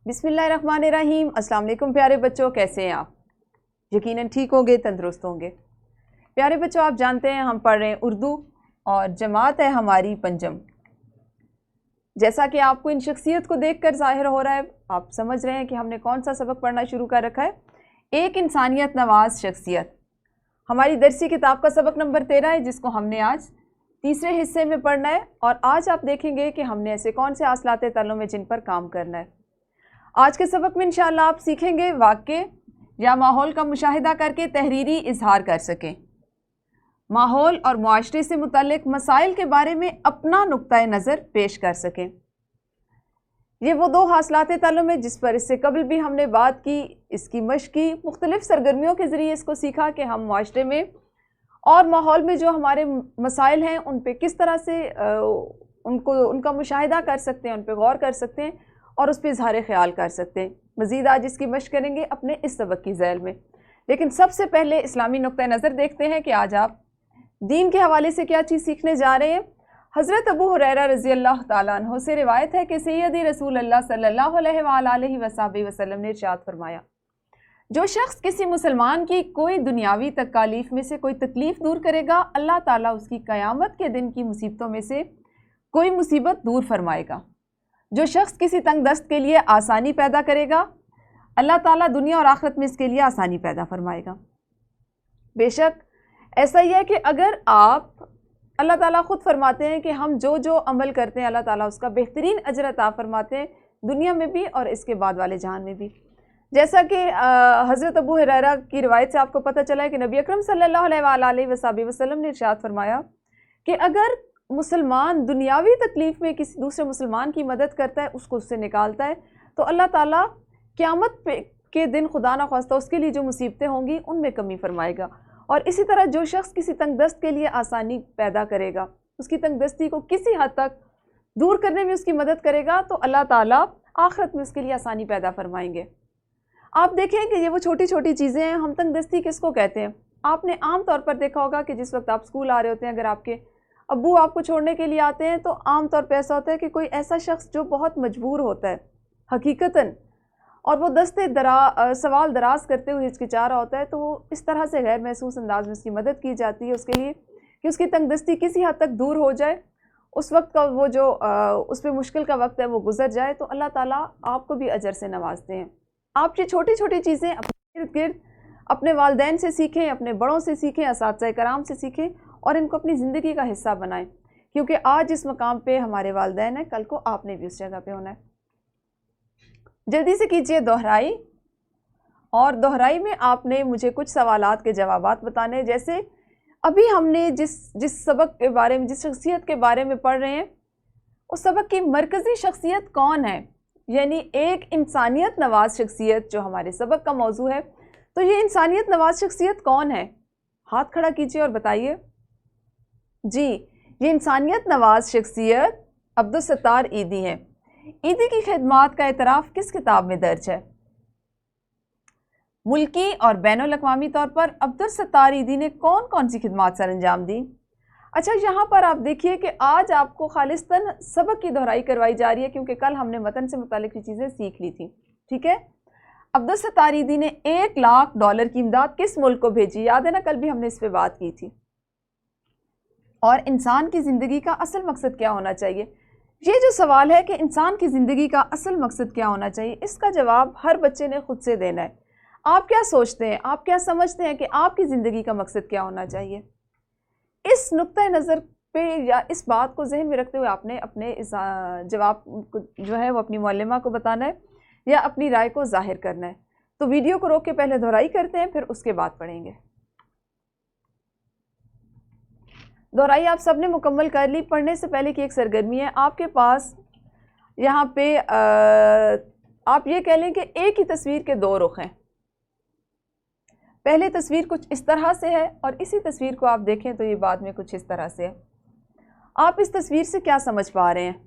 بسم اللہ الرحمن الرحیم۔ السلام علیکم پیارے بچوں، کیسے ہیں آپ؟ یقیناً ٹھیک ہوں گے، تندرست ہوں گے۔ پیارے بچوں، آپ جانتے ہیں ہم پڑھ رہے ہیں اردو اور جماعت ہے ہماری پنجم۔ جیسا کہ آپ کو ان شخصیت کو دیکھ کر ظاہر ہو رہا ہے، آپ سمجھ رہے ہیں کہ ہم نے کون سا سبق پڑھنا شروع کر رکھا ہے۔ ایک انسانیت نواز شخصیت ہماری درسی کتاب کا سبق نمبر 13 ہے، جس کو ہم نے آج تیسرے حصے میں پڑھنا ہے۔ اور آج آپ دیکھیں گے کہ ہم نے ایسے کون سے حاصلات تعلم میں جن پر کام کرنا ہے۔ آج کے سبق میں انشاءاللہ آپ سیکھیں گے واقع یا ماحول کا مشاہدہ کر کے تحریری اظہار کر سکیں، ماحول اور معاشرے سے متعلق مسائل کے بارے میں اپنا نقطۂ نظر پیش کر سکیں۔ یہ وہ دو حاصلات تعلم ہے جس پر اس سے قبل بھی ہم نے بات کی، اس کی مشق کی، مختلف سرگرمیوں کے ذریعے اس کو سیکھا کہ ہم معاشرے میں اور ماحول میں جو ہمارے مسائل ہیں ان پہ کس طرح سے ان کا مشاہدہ کر سکتے ہیں، ان پہ غور کر سکتے ہیں اور اس پہ اظہار خیال کر سکتے ہیں۔ مزید آج اس کی مشق کریں گے اپنے اس سبق کی ذیل میں، لیکن سب سے پہلے اسلامی نقطۂ نظر دیکھتے ہیں کہ آج آپ دین کے حوالے سے کیا چیز سیکھنے جا رہے ہیں۔ حضرت ابو ہریرہ رضی اللہ تعالیٰ عنہ سے روایت ہے کہ سیدی رسول اللہ صلی اللہ علیہ وآلہ وصحبہ وسلم نے ارشاد فرمایا، جو شخص کسی مسلمان کی کوئی دنیاوی تکالیف میں سے کوئی تکلیف دور کرے گا، اللہ تعالیٰ اس کی قیامت کے دن کی مصیبتوں میں سے کوئی مصیبت دور فرمائے گا۔ جو شخص کسی تنگ دست کے لیے آسانی پیدا کرے گا، اللہ تعالیٰ دنیا اور آخرت میں اس کے لیے آسانی پیدا فرمائے گا۔ بے شک ایسا ہی ہے کہ اگر اللہ تعالیٰ خود فرماتے ہیں کہ ہم جو عمل کرتے ہیں اللہ تعالیٰ اس کا بہترین اجر عطا فرماتے ہیں، دنیا میں بھی اور اس کے بعد والے جہان میں بھی۔ جیسا کہ حضرت ابو ہریرہ کی روایت سے آپ کو پتہ چلا ہے کہ نبی اکرم صلی اللہ علیہ وآلہ وصحبہ وسلم نے ارشاد فرمایا کہ اگر مسلمان دنیاوی تکلیف میں کسی دوسرے مسلمان کی مدد کرتا ہے، اس کو اس سے نکالتا ہے، تو اللہ تعالیٰ قیامت کے دن خدا نخواستہ اس کے لیے جو مصیبتیں ہوں گی ان میں کمی فرمائے گا۔ اور اسی طرح جو شخص کسی تنگ دست کے لیے آسانی پیدا کرے گا، اس کی تنگ دستی کو کسی حد تک دور کرنے میں اس کی مدد کرے گا، تو اللہ تعالیٰ آخرت میں اس کے لیے آسانی پیدا فرمائیں گے۔ آپ دیکھیں کہ یہ وہ چھوٹی چھوٹی چیزیں ہیں۔ ہم تنگ دستی کس کو کہتے ہیں؟ آپ نے عام طور پر دیکھا ہوگا کہ جس وقت آپ اسکول آ رہے ہوتے ہیں، اگر آپ کے ابو آپ کو چھوڑنے کے لیے آتے ہیں تو عام طور پہ ایسا ہوتا ہے کہ کوئی ایسا شخص جو بہت مجبور ہوتا ہے حقیقتاً، اور وہ سوال دراز کرتے ہوئے ہچکچا رہا ہوتا ہے، تو وہ اس طرح سے غیر محسوس انداز میں اس کی مدد کی جاتی ہے اس کے لیے کہ اس کی تنگ دستی کسی حد تک دور ہو جائے، اس وقت کا وہ جو اس پہ مشکل کا وقت ہے وہ گزر جائے، تو اللہ تعالیٰ آپ کو بھی اجر سے نوازتے ہیں۔ آپ یہ چھوٹی چھوٹی چیزیں اپنے ارد گرد اپنے والدین سے سیکھیں، اپنے بڑوں سے سیکھیں، اساتذہ کرام سے سیکھیں اور ان کو اپنی زندگی کا حصہ بنائیں، کیونکہ آج اس مقام پہ ہمارے والدین ہیں، کل کو آپ نے بھی اس جگہ پہ ہونا ہے۔ جلدی سے کیجئے دہرائی، اور دہرائی میں آپ نے مجھے کچھ سوالات کے جوابات بتانے، جیسے ابھی ہم نے جس سبق کے بارے میں، جس شخصیت کے بارے میں پڑھ رہے ہیں، اس سبق کی مرکزی شخصیت کون ہے؟ یعنی ایک انسانیت نواز شخصیت جو ہمارے سبق کا موضوع ہے، تو یہ انسانیت نواز شخصیت کون ہے؟ ہاتھ کھڑا کیجئے اور بتائیے۔ جی، یہ انسانیت نواز شخصیت عبدالستار عیدی ہے۔ عیدی کی خدمات کا اعتراف کس کتاب میں درج ہے؟ ملکی اور بین الاقوامی طور پر عبدالستار عیدی نے کون کون سی خدمات سر انجام دی؟ اچھا، یہاں پر آپ دیکھیے کہ آج آپ کو خالصتاً سبق کی دہرائی کروائی جا رہی ہے، کیونکہ کل ہم نے متن سے متعلق یہ چیزیں سیکھ لی تھی، ٹھیک ہے؟ عبدالستار عیدی نے $1,00,000 کی امداد کس ملک کو بھیجی؟ یاد ہے نا، کل بھی ہم نے اس پہ بات کی تھی۔ اور انسان کی زندگی کا اصل مقصد کیا ہونا چاہیے؟ یہ جو سوال ہے کہ انسان کی زندگی کا اصل مقصد کیا ہونا چاہیے، اس کا جواب ہر بچے نے خود سے دینا ہے۔ آپ کیا سوچتے ہیں، آپ کیا سمجھتے ہیں کہ آپ کی زندگی کا مقصد کیا ہونا چاہیے؟ اس نقطۂ نظر پہ یا اس بات کو ذہن میں رکھتے ہوئے آپ نے اپنے جواب جو ہے وہ اپنی معلمہ کو بتانا ہے یا اپنی رائے کو ظاہر کرنا ہے۔ تو ویڈیو کو روک کے پہلے دہرائی کرتے ہیں، پھر اس کے بعد پڑھیں گے۔ دہرائی آپ سب نے مکمل کر لی۔ پڑھنے سے پہلے کی ایک سرگرمی ہے آپ کے پاس، یہاں پہ آپ یہ کہہ لیں کہ ایک ہی تصویر کے دو رخ ہیں۔ پہلے تصویر کچھ اس طرح سے ہے اور اسی تصویر کو آپ دیکھیں تو یہ بعد میں کچھ اس طرح سے ہے۔ آپ اس تصویر سے کیا سمجھ پا رہے ہیں؟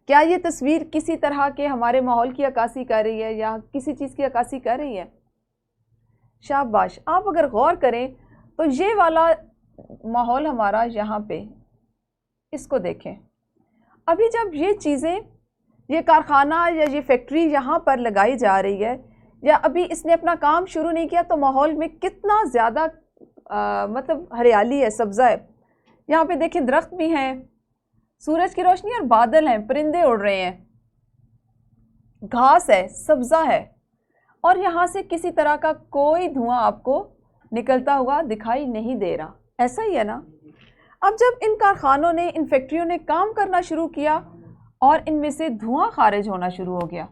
کیا یہ تصویر کسی طرح کے ہمارے ماحول کی عکاسی کر رہی ہے یا کسی چیز کی عکاسی کر رہی ہے؟ شاباش۔ آپ اگر غور کریں تو یہ والا ماحول ہمارا یہاں پہ، اس کو دیکھیں۔ ابھی جب یہ چیزیں یہ کارخانہ یا یہ فیکٹری یہاں پر لگائی جا رہی ہے یا ابھی اس نے اپنا کام شروع نہیں کیا تو ماحول میں کتنا زیادہ مطلب ہریالی ہے، سبزہ ہے. یہاں پہ دیکھیں درخت بھی ہیں، سورج کی روشنی اور بادل ہیں، پرندے اڑ رہے ہیں، گھاس ہے، سبزہ ہے، اور یہاں سے کسی طرح کا کوئی دھواں آپ کو نکلتا ہوا دکھائی نہیں دے رہا. ایسا ہی ہے نا؟ اب جب ان کارخانوں نے، ان فیکٹریوں نے کام کرنا شروع کیا اور ان میں سے دھواں خارج ہونا شروع ہو گیا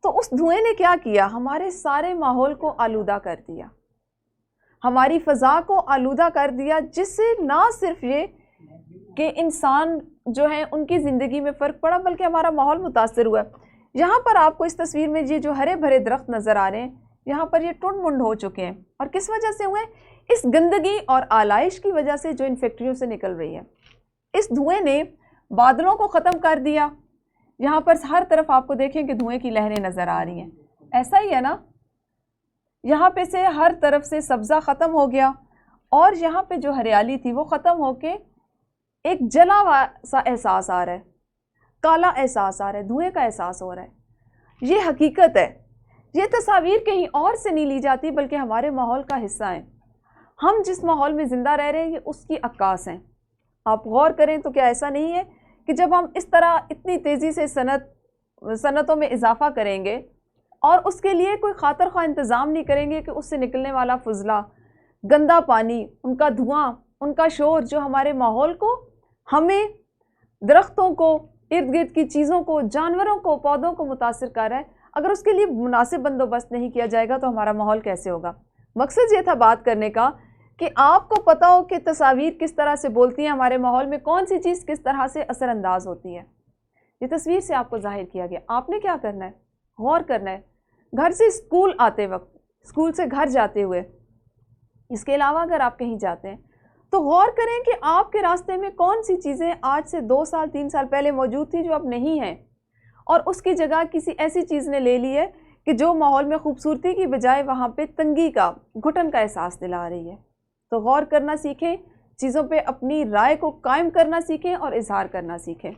تو اس دھوئیں نے کیا کیا؟ ہمارے سارے ماحول کو آلودہ کر دیا، ہماری فضا کو آلودہ کر دیا، جس سے نہ صرف یہ کہ انسان جو ہیں ان کی زندگی میں فرق پڑا بلکہ ہمارا ماحول متاثر ہوا. یہاں پر آپ کو اس تصویر میں یہ جو ہرے بھرے درخت نظر آ رہے ہیں، یہاں پر یہ ٹنڈ منڈ ہو چکے ہیں. اور کس وجہ سے ہوئے؟ اس گندگی اور آلائش کی وجہ سے جو ان فیکٹریوں سے نکل رہی ہے. اس دھوئیں نے بادلوں کو ختم کر دیا. یہاں پر ہر طرف آپ کو دیکھیں کہ دھوئیں کی لہریں نظر آ رہی ہیں. ایسا ہی ہے نا؟ یہاں پہ سے ہر طرف سے سبزہ ختم ہو گیا اور یہاں پہ جو ہریالی تھی وہ ختم ہو کے ایک جلا ہوا سا احساس آ رہا ہے، کالا احساس آ رہا ہے، دھوئیں کا احساس ہو رہا ہے. یہ حقیقت ہے. یہ تصاویر کہیں اور سے نہیں لی جاتی بلکہ ہمارے ماحول کا حصہ ہیں. ہم جس ماحول میں زندہ رہ رہے ہیں یہ اس کی عکاس ہیں. آپ غور کریں تو کیا ایسا نہیں ہے کہ جب ہم اس طرح اتنی تیزی سے صنعتوں میں اضافہ کریں گے اور اس کے لیے کوئی خاطر خواہ انتظام نہیں کریں گے کہ اس سے نکلنے والا فضلہ، گندا پانی، ان کا دھواں، ان کا شور جو ہمارے ماحول کو، ہمیں، درختوں کو، ارد گرد کی چیزوں کو، جانوروں کو، پودوں کو متاثر کر رہا ہے، اگر اس کے لیے مناسب بندوبست نہیں کیا جائے گا تو ہمارا ماحول کیسے ہوگا؟ مقصد یہ تھا بات کرنے کا کہ آپ کو پتہ ہو کہ تصاویر کس طرح سے بولتی ہیں، ہمارے ماحول میں کون سی چیز کس طرح سے اثر انداز ہوتی ہے. یہ تصویر سے آپ کو ظاہر کیا گیا. آپ نے کیا کرنا ہے؟ غور کرنا ہے. گھر سے اسکول آتے وقت، اسکول سے گھر جاتے ہوئے، اس کے علاوہ اگر آپ کہیں جاتے ہیں تو غور کریں کہ آپ کے راستے میں کون سی چیزیں آج سے 2 سال 3 سال پہلے موجود تھی جو اب نہیں ہیں، اور اس کی جگہ کسی ایسی چیز نے لے لی ہے کہ جو ماحول میں خوبصورتی کی بجائے وہاں پہ تنگی کا، گھٹن کا احساس دلا رہی ہے. تو غور کرنا سیکھیں، چیزوں پہ اپنی رائے کو قائم کرنا سیکھیں اور اظہار کرنا سیکھیں.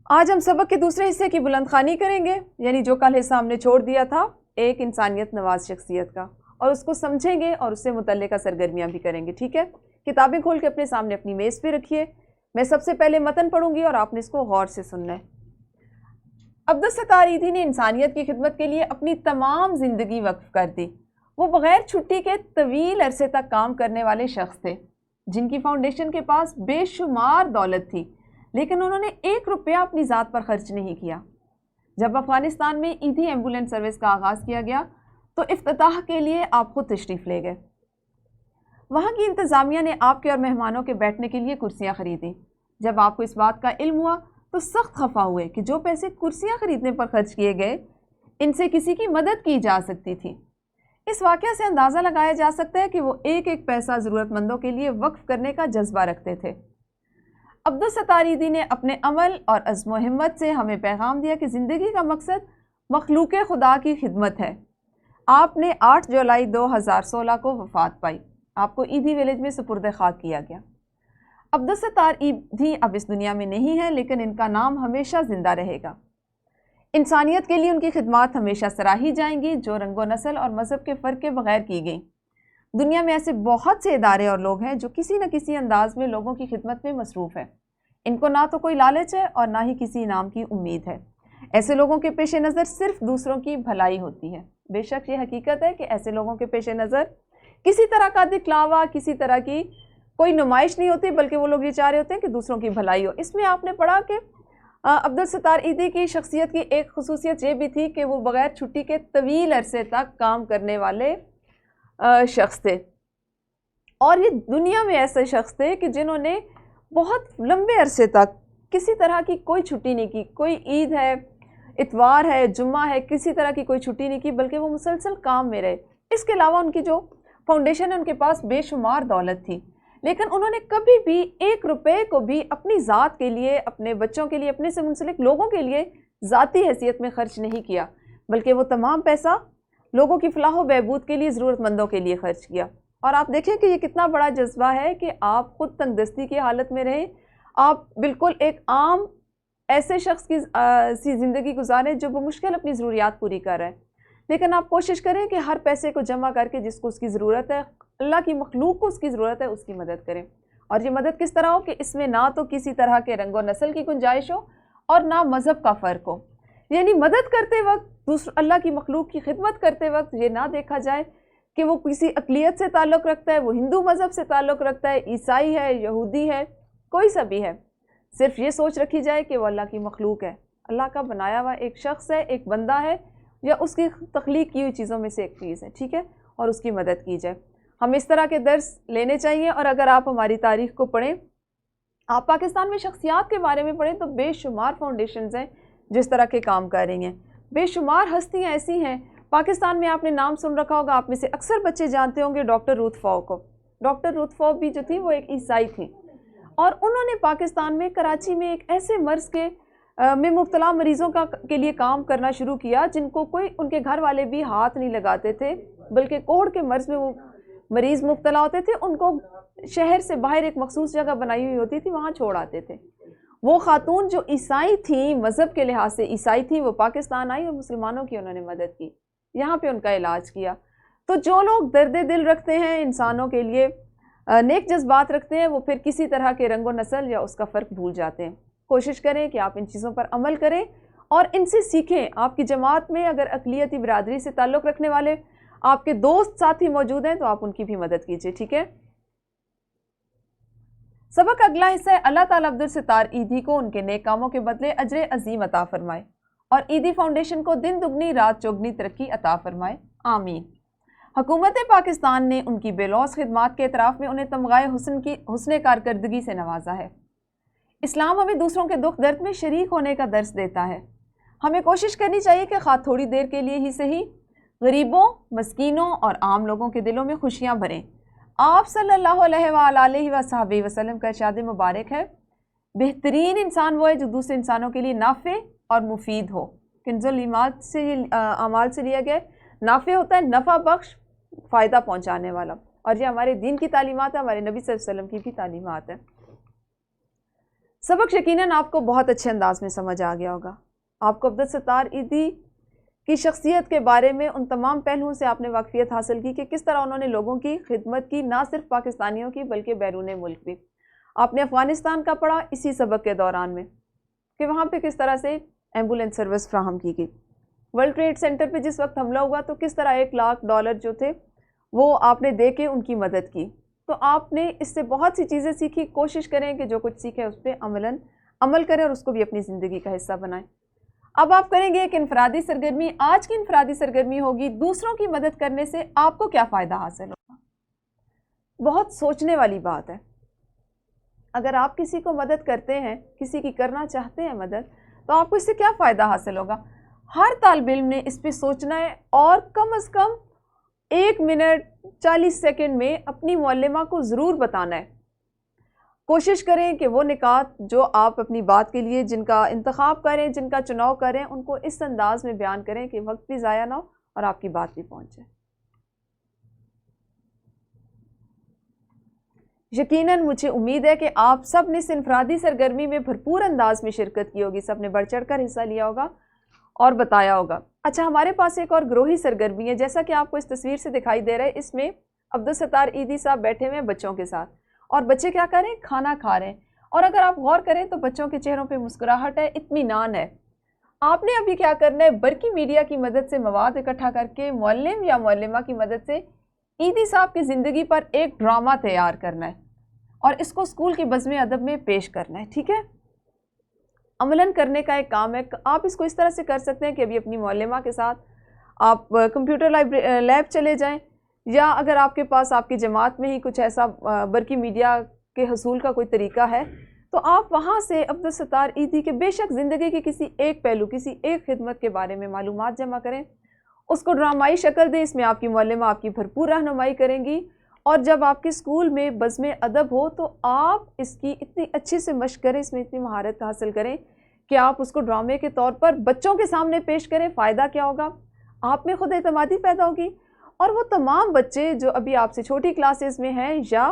آج ہم سبق کے دوسرے حصے کی بلند خوانی کریں گے، یعنی جو کل حصہ ہم نے چھوڑ دیا تھا ایک انسانیت نواز شخصیت کا، اور اس کو سمجھیں گے اور اس سے متعلقہ سرگرمیاں بھی کریں گے. ٹھیک ہے؟ کتابیں کھول کے اپنے سامنے اپنی میز پہ رکھیے. میں سب سے پہلے متن پڑھوں گی اور آپ نے اس کو غور سے سننا ہے. عبدالستار ایدھی نے انسانیت کی خدمت کے لیے اپنی تمام زندگی وقف کر دی. وہ بغیر چھٹی کے طویل عرصے تک کام کرنے والے شخص تھے جن کی فاؤنڈیشن کے پاس بے شمار دولت تھی، لیکن انہوں نے 1 روپیہ اپنی ذات پر خرچ نہیں کیا. جب افغانستان میں ایدھی ایمبولینس سروس کا آغاز کیا گیا تو افتتاح کے لیے آپ خود تشریف لے گئے. وہاں کی انتظامیہ نے آپ کے اور مہمانوں کے بیٹھنے کے لیے کرسیاں خریدیں. جب آپ کو اس بات کا علم ہوا تو سخت خفا ہوئے کہ جو پیسے کرسیاں خریدنے پر خرچ کیے گئے ان سے کسی کی مدد کی جا سکتی تھی. اس واقعہ سے اندازہ لگایا جا سکتا ہے کہ وہ ایک ایک پیسہ ضرورت مندوں کے لیے وقف کرنے کا جذبہ رکھتے تھے. عبدالستار ایدھی نے اپنے عمل اور عزم و ہمت سے ہمیں پیغام دیا کہ زندگی کا مقصد مخلوق خدا کی خدمت ہے. آپ نے 8 جولائی 2016 کو وفات پائی. آپ کو ایدھی ویلیج میں سپرد خاک کیا گیا. عبدالستار ایدھی اب اس دنیا میں نہیں ہے، لیکن ان کا نام ہمیشہ زندہ رہے گا. انسانیت کے لیے ان کی خدمات ہمیشہ سراہی جائیں گی جو رنگ و نسل اور مذہب کے فرق کے بغیر کی گئیں. دنیا میں ایسے بہت سے ادارے اور لوگ ہیں جو کسی نہ کسی انداز میں لوگوں کی خدمت میں مصروف ہیں. ان کو نہ تو کوئی لالچ ہے اور نہ ہی کسی انعام کی امید ہے. ایسے لوگوں کے پیش نظر صرف دوسروں کی بھلائی ہوتی ہے. بے شک یہ حقیقت ہے کہ ایسے لوگوں کے پیش نظر کسی طرح کا دکھلاوا، کسی طرح کی کوئی نمائش نہیں ہوتی، بلکہ وہ لوگ یہ چاہ رہے ہوتے ہیں کہ دوسروں کی بھلائی ہو. اس میں آپ نے پڑھا کہ عبدالستار ایدھی کی شخصیت کی ایک خصوصیت یہ بھی تھی کہ وہ بغیر چھٹی کے طویل عرصے تک کام کرنے والے شخص تھے. اور یہ دنیا میں ایسے شخص تھے کہ جنہوں نے بہت لمبے عرصے تک کسی طرح کی کوئی چھٹی نہیں کی. کوئی عید ہے، اتوار ہے، جمعہ ہے، کسی طرح کی کوئی چھٹی نہیں کی، بلکہ وہ مسلسل کام میں رہے. اس کے علاوہ ان کی جو فاؤنڈیشن ہے ان کے پاس بے شمار دولت تھی، لیکن انہوں نے کبھی بھی 1 روپے کو بھی اپنی ذات کے لیے، اپنے بچوں کے لیے، اپنے سے منسلک لوگوں کے لیے ذاتی حیثیت میں خرچ نہیں کیا، بلکہ وہ تمام پیسہ لوگوں کی فلاح و بہبود کے لیے، ضرورت مندوں کے لیے خرچ کیا. اور آپ دیکھیں کہ یہ کتنا بڑا جذبہ ہے کہ آپ خود تنگ دستی کی حالت میں رہیں. آپ بالکل ایک عام ایسے شخص کی سی زندگی گزاریں جو بمشکل اپنی ضروریات پوری کر رہے ہیں، لیکن آپ کوشش کریں کہ ہر پیسے کو جمع کر کے جس کو اس کی ضرورت ہے، اللہ کی مخلوق کو اس کی ضرورت ہے، اس کی مدد کریں۔ اور یہ مدد کس طرح ہو کہ اس میں نہ تو کسی طرح کے رنگ و نسل کی گنجائش ہو اور نہ مذہب کا فرق ہو، یعنی مدد کرتے وقت اللہ کی مخلوق کی خدمت کرتے وقت یہ نہ دیکھا جائے کہ وہ کسی اقلیت سے تعلق رکھتا ہے، وہ ہندو مذہب سے تعلق رکھتا ہے، عیسائی ہے، یہودی ہے، کوئی سا بھی ہے، صرف یہ سوچ رکھی جائے کہ وہ اللہ کی مخلوق ہے، اللہ کا بنایا ہوا ایک شخص ہے، ایک بندہ ہے، یا اس کی تخلیق کی ہوئی چیزوں میں سے ایک چیز ہے، ٹھیک ہے، اور اس کی مدد کی جائے۔ ہم اس طرح کے درس لینے چاہیے۔ اور اگر آپ ہماری تاریخ کو پڑھیں، آپ پاکستان میں شخصیات کے بارے میں پڑھیں تو بے شمار فاؤنڈیشنز ہیں جس طرح کے کام کر رہی ہیں، بے شمار ہستیاں ایسی ہیں۔ پاکستان میں آپ نے نام سن رکھا ہوگا، آپ میں سے اکثر بچے جانتے ہوں گے ڈاکٹر روتھ فاؤ کو۔ ڈاکٹر روتھ فاؤ بھی جو تھی وہ ایک عیسائی تھی، اور انہوں نے پاکستان میں کراچی میں ایک ایسے مرض میں مبتلا مریضوں کے لیے کام کرنا شروع کیا جن کو کوئی ان کے گھر والے بھی ہاتھ نہیں لگاتے تھے، بلکہ کوڑ کے مرض میں وہ مریض مبتلا ہوتے تھے، ان کو شہر سے باہر ایک مخصوص جگہ بنائی ہوئی ہوتی تھی، وہاں چھوڑ آتے تھے۔ وہ خاتون جو عیسائی تھی، مذہب کے لحاظ سے عیسائی تھی، وہ پاکستان آئی اور مسلمانوں کی انہوں نے مدد کی، یہاں پہ ان کا علاج کیا۔ تو جو لوگ درد دل رکھتے ہیں، انسانوں کے لیے نیک جذبات رکھتے ہیں، وہ پھر کسی طرح کے رنگ و نسل یا اس کا فرق بھول جاتے ہیں۔ کوشش کریں کہ آپ ان چیزوں پر عمل کریں اور ان سے سیکھیں۔ آپ کی جماعت میں اگر اقلیتی برادری سے تعلق رکھنے والے آپ کے دوست ساتھی موجود ہیں تو آپ ان کی بھی مدد کیجئے، ٹھیک ہے۔ سبق اگلا حصہ ہے، اللہ تعالیٰ عبدالستار ایدھی کو ان کے نیک کاموں کے بدلے اجر عظیم عطا فرمائے اور ایدھی فاؤنڈیشن کو دن دگنی رات چوگنی ترقی عطا فرمائے، آمین۔ حکومت پاکستان نے ان کی بے لوث خدمات کے اعتراف میں انہیں تمغہ حسن کارکردگی سے نوازا ہے۔ اسلام ہمیں دوسروں کے دکھ درد میں شریک ہونے کا درس دیتا ہے۔ ہمیں کوشش کرنی چاہیے کہ خواہ تھوڑی دیر کے لیے ہی صحیح، غریبوں، مسکینوں اور عام لوگوں کے دلوں میں خوشیاں بھریں۔ آپ صلی اللہ علیہ وآلہ وصحبہ وسلم کا ارشاد مبارک ہے، بہترین انسان وہ ہے جو دوسرے انسانوں کے لیے نافع اور مفید ہو۔ کنز الاعمال سے لیا گیا، نافع ہوتا ہے نفع بخش، فائدہ پہنچانے والا، اور یہ ہمارے دین کی تعلیمات ہے، ہمارے نبی صلی اللہ علیہ وسلم کی بھی تعلیمات ہے۔ سبق یقیناً آپ کو بہت اچھے انداز میں سمجھ آ گیا ہوگا۔ آپ کو عبدالستار ایدھی کی شخصیت کے بارے میں ان تمام پہلوؤں سے آپ نے واقفیت حاصل کی کہ کس طرح انہوں نے لوگوں کی خدمت کی، نہ صرف پاکستانیوں کی بلکہ بیرون ملک بھی۔ آپ نے افغانستان کا پڑھا اسی سبق کے دوران میں کہ وہاں پہ کس طرح سے ایمبولینس سروس فراہم کی گئی۔ ورلڈ ٹریڈ سینٹر پہ جس وقت حملہ ہوا تو کس طرح $1,00,000 جو تھے وہ آپ نے دے کے ان کی مدد کی۔ تو آپ نے اس سے بہت سی چیزیں سیکھی۔ کوشش کریں کہ جو کچھ سیکھیں اس پہ عمل کریں اور اس کو بھی اپنی زندگی کا حصہ بنائیں۔ اب آپ کریں گے ایک انفرادی سرگرمی۔ آج کی انفرادی سرگرمی ہوگی دوسروں کی مدد کرنے سے آپ کو کیا فائدہ حاصل ہوگا۔ بہت سوچنے والی بات ہے۔ اگر آپ کسی کو مدد کرتے ہیں، کسی کی کرنا چاہتے ہیں مدد، تو آپ کو اس سے کیا فائدہ حاصل ہوگا۔ ہر طالب علم نے اس پہ سوچنا ہے اور کم از کم 1 منٹ 40 سیکنڈ میں اپنی معلمہ کو ضرور بتانا ہے۔ کوشش کریں کہ وہ نکات جو آپ اپنی بات کے لیے جن کا انتخاب کریں، جن کا چناؤ کریں، ان کو اس انداز میں بیان کریں کہ وقت بھی ضائع نہ ہو اور آپ کی بات بھی پہنچے۔ یقیناً مجھے امید ہے کہ آپ سب نے اس انفرادی سرگرمی میں بھرپور انداز میں شرکت کی ہوگی، سب نے بڑھ چڑھ کر حصہ لیا ہوگا اور بتایا ہوگا۔ اچھا، ہمارے پاس ایک اور گروہی سرگرمی ہے، جیسا کہ آپ کو اس تصویر سے دکھائی دے رہا ہے۔ اس میں عبدالستار ایدھی صاحب بیٹھے ہوئے ہیں بچوں کے ساتھ، اور بچے کیا کریں، کھانا کھا رہے ہیں، اور اگر آپ غور کریں تو بچوں کے چہروں پہ مسکراہٹ ہے، اطمینان ہے۔ آپ نے ابھی کیا کرنا ہے، برقی میڈیا کی مدد سے مواد اکٹھا کر کے معلم یا معلمہ کی مدد سے ایدھی صاحب کی زندگی پر ایک ڈرامہ تیار کرنا ہے اور اس کو اسکول کی بزم ادب میں پیش کرنا ہے، ٹھیک ہے۔ عملاً کرنے کا ایک کام ہے۔ آپ اس کو اس طرح سے کر سکتے ہیں کہ ابھی اپنی معلمہ کے ساتھ آپ کمپیوٹر لیب چلے جائیں، یا اگر آپ کے پاس آپ کی جماعت میں ہی کچھ ایسا برقی میڈیا کے حصول کا کوئی طریقہ ہے تو آپ وہاں سے عبدالستار ایدھی کے بے شک زندگی کے کسی ایک پہلو، کسی ایک خدمت کے بارے میں معلومات جمع کریں، اس کو ڈرامائی شکل دیں۔ اس میں آپ کی معلمہ آپ کی بھرپور رہنمائی کریں گی، اور جب آپ کے اسکول میں بزم ادب ہو تو آپ اس کی اتنی اچھی سے مشق کریں، اس میں اتنی مہارت حاصل کریں کہ آپ اس کو ڈرامے کے طور پر بچوں کے سامنے پیش کریں۔ فائدہ کیا ہوگا، آپ میں خود اعتمادی پیدا ہوگی، اور وہ تمام بچے جو ابھی آپ سے چھوٹی کلاسز میں ہیں یا